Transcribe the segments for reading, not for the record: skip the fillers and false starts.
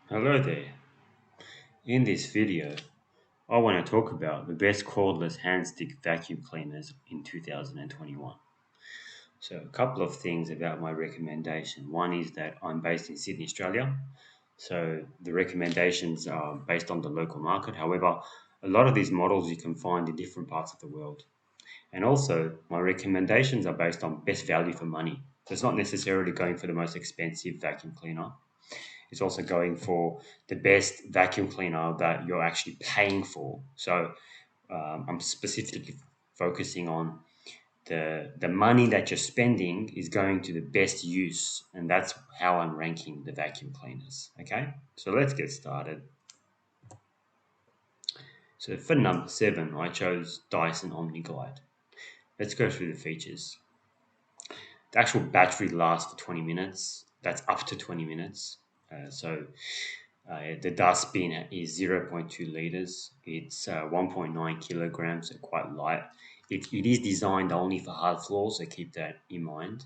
Hello there. In this video, I want to talk about the best cordless handstick vacuum cleaners in 2021. So, a couple of things about my recommendation. One is that I'm based in Sydney, Australia. So, the recommendations are based on the local market. However, a lot of these models you can find in different parts of the world. And also, my recommendations are based on best value for money. So, it's not necessarily going for the most expensive vacuum cleaner. It's also going for the best vacuum cleaner that you're actually paying for. So I'm specifically focusing on the money that you're spending is going to the best use, and that's how I'm ranking the vacuum cleaners. Okay, so let's get started. So for number 7, I chose Dyson OmniGlide. Let's go through the features. The actual battery lasts for 20 minutes. That's up to 20 minutes. The dust bin is zero point 0.2 liters. It's 1.9 kilograms, so quite light. It is designed only for hard floors, so keep that in mind.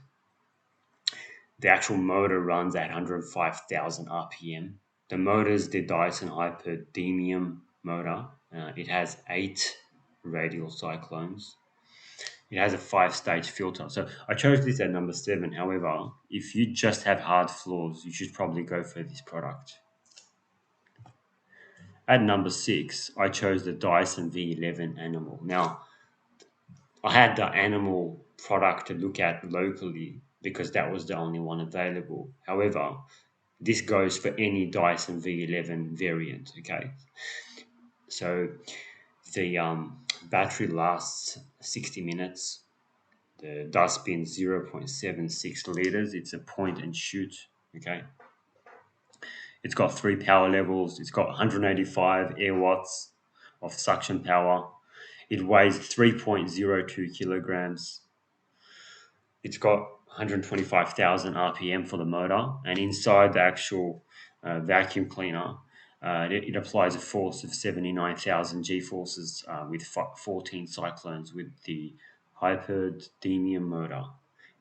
The actual motor runs at 105,000 RPM. The motor is the Dyson Hyperdymium motor. It has 8 radial cyclones. It has a 5-stage filter. So I chose this at number 7. However, if you just have hard floors, you should probably go for this product. At number 6, I chose the Dyson V11 Animal. Now, I had the Animal product to look at locally because that was the only one available. However, this goes for any Dyson V11 variant, okay? So the battery lasts 60 minutes. The dustbin 0.76 liters. It's a point and shoot, okay? It's got 3 power levels. It's got 185 air watts of suction power. It weighs 3.02 kilograms. It's got 125,000 RPM for the motor. And inside the actual vacuum cleaner, it applies a force of 79,000 G-forces with 14 cyclones with the Hyperdymium motor.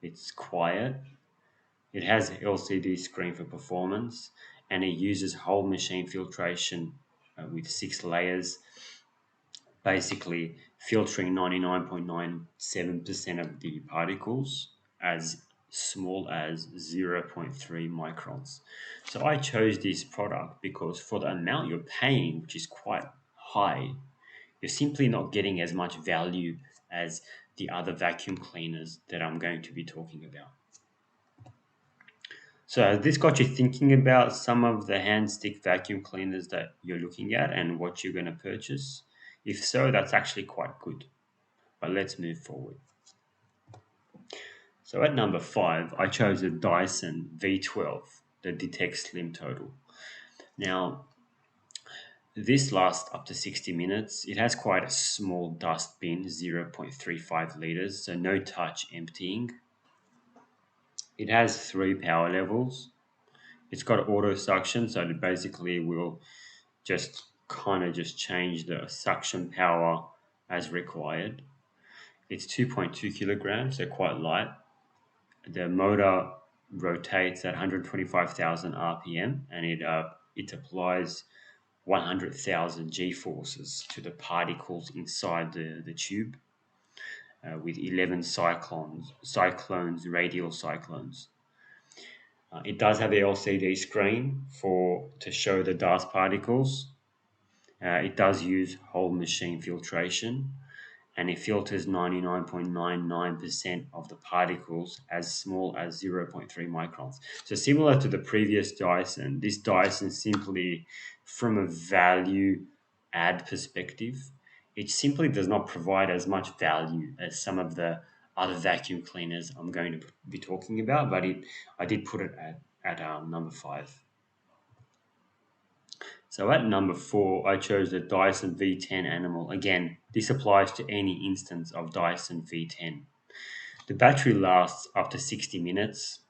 It's quiet. It has an LCD screen for performance, and it uses whole machine filtration with 6 layers, basically filtering 99.97% of the particles as small as zero point 0.3 microns. So I chose this product because for the amount you're paying, which is quite high, you're simply not getting as much value as the other vacuum cleaners that I'm going to be talking about. So has this got you thinking about some of the hand stick vacuum cleaners that you're looking at and what you're going to purchase? If so, that's actually quite good. But let's move forward. So at number 5, I chose the Dyson V12, the Detect Slim Total. Now, this lasts up to 60 minutes. It has quite a small dust bin, 0.35 liters, so no touch emptying. It has 3 power levels. It's got auto suction, so it basically will just change the suction power as required. It's 2.2 kilograms, so quite light. The motor rotates at 125,000 RPM, and it applies 100,000 G-forces to the particles inside the tube with 11 cyclones, radial cyclones. It does have the LCD screen to show the dust particles. It does use whole machine filtration, and it filters 99.99% of the particles as small as 0.3 microns. So similar to the previous Dyson, this Dyson simply, from a value add perspective, it simply does not provide as much value as some of the other vacuum cleaners I'm going to be talking about, but I did put it at number 5. So at number 4, I chose the Dyson V10 Animal. Again, this applies to any instance of Dyson V10. The battery lasts up to 60 minutes.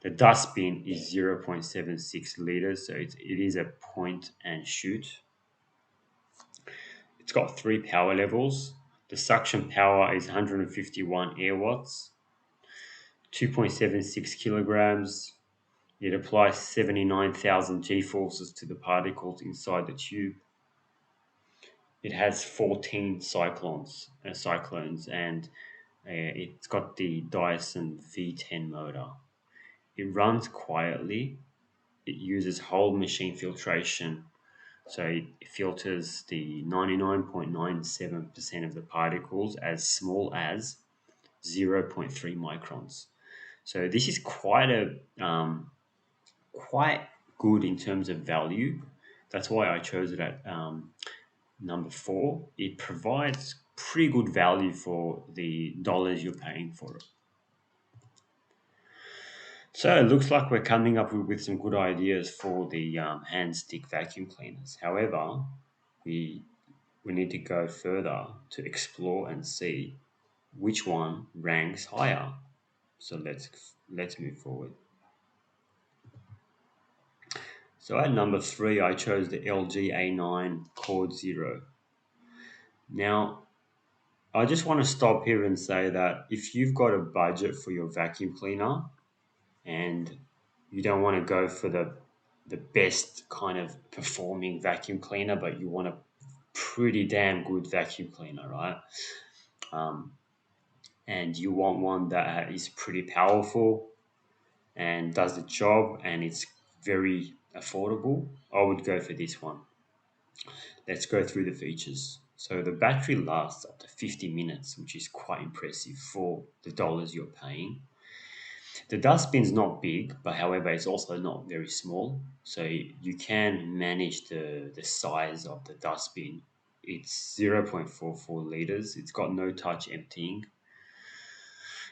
The dustbin is 0.76 liters, so it is a point and shoot. It's got 3 power levels. The suction power is 151 air watts, 2.76 kilograms. It applies 79,000 G-forces to the particles inside the tube. It has 14 cyclones, and it's got the Dyson V10 motor. It runs quietly. It uses whole machine filtration, so it filters the 99.97% of the particles as small as 0.3 microns. So this is quite good in terms of value. That's why I chose it at number 4. It provides pretty good value for the dollars you're paying for it. So it looks like we're coming up with some good ideas for the hand stick vacuum cleaners. However, we need to go further to explore and see which one ranks higher. So let's move forward. So at number 3, I chose the LG A9 CordZero. Now, I just want to stop here and say that if you've got a budget for your vacuum cleaner and you don't want to go for the best kind of performing vacuum cleaner, but you want a pretty damn good vacuum cleaner, right? And you want one that is pretty powerful and does the job and it's very affordable, I would go for this one. Let's go through the features. So the battery lasts up to 50 minutes, which is quite impressive for the dollars you're paying. The dustbin's not big, but however, it's also not very small. So you can manage the size of the dustbin. It's 0.44 liters. It's got no touch emptying.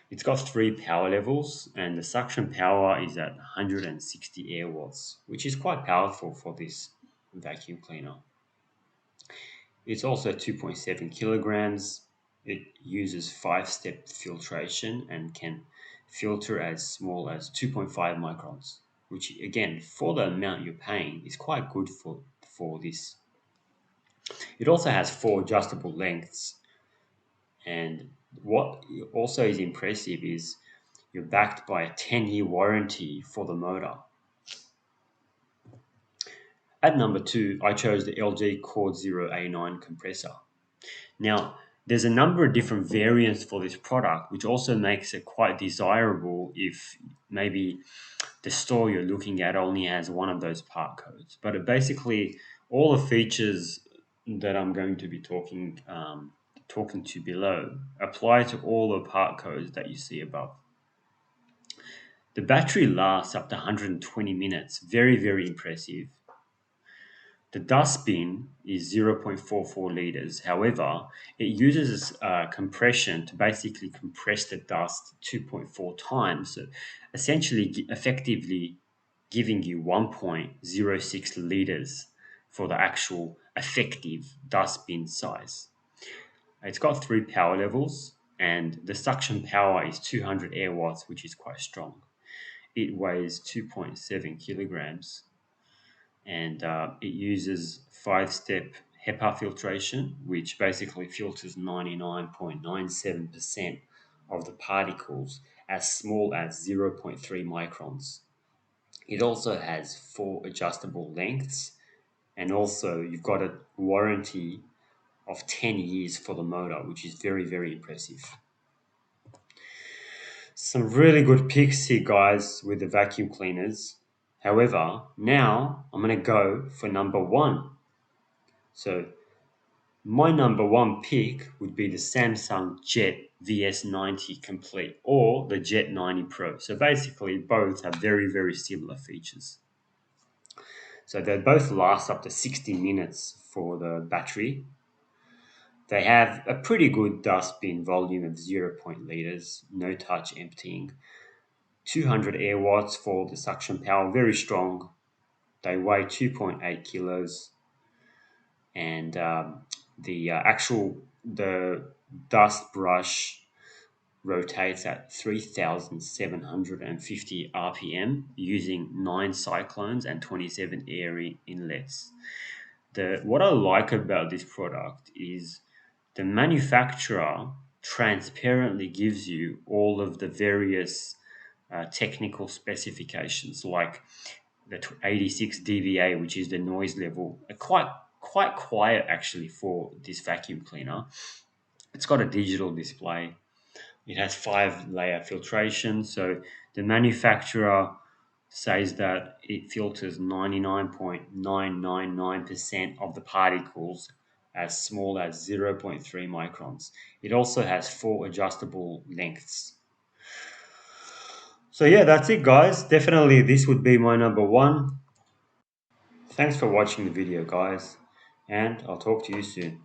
It's got 3 power levels, and the suction power is at 160 air watts, which is quite powerful for this vacuum cleaner. It's also 2.7 kilograms. It uses 5-step filtration and can filter as small as 2.5 microns, which again, for the amount you're paying, is quite good for this. It also has 4 adjustable lengths, and what also is impressive is you're backed by a 10-year warranty for the motor. At number 2, I chose the LG CordZero A9 compressor. Now, there's a number of different variants for this product, which also makes it quite desirable if maybe the store you're looking at only has one of those part codes. But it basically, all the features that I'm going to be talking to below apply to all the part codes that you see above. The battery lasts up to 120 minutes. Very, very impressive. The dustbin is 0.44 liters. However, it uses compression to basically compress the dust 2.4 times. So essentially, effectively giving you 1.06 liters for the actual effective dustbin size. It's got 3 power levels, and the suction power is 200 air watts, which is quite strong. It weighs 2.7 kilograms. And it uses 5-step HEPA filtration, which basically filters 99.97% of the particles as small as 0.3 microns. It also has 4 adjustable lengths, and also you've got a warranty of 10 years for the motor, which is very, very impressive. Some really good picks here, guys, with the vacuum cleaners. However, now I'm going to go for number 1. So my number 1 pick would be the Samsung Jet VS90 Complete or the Jet 90 Pro. So basically both have very, very similar features. So they both last up to 60 minutes for the battery. They have a pretty good dustbin volume of 0 liters, no touch emptying. 200 air watts for the suction power, very strong. They weigh 2.8 kilos. And the dust brush rotates at 3,750 RPM using 9 cyclones and 27 air inlets. What I like about this product is the manufacturer transparently gives you all of the various technical specifications like the 86 dBA, which is the noise level. Quite quiet actually for this vacuum cleaner. It's got a digital display. It has 5-layer filtration. So the manufacturer says that it filters 99.999% of the particles as small as 0.3 microns. It also has 4 adjustable lengths. So yeah, that's it, guys. Definitely this would be my number one. Thanks for watching the video, guys, and I'll talk to you soon.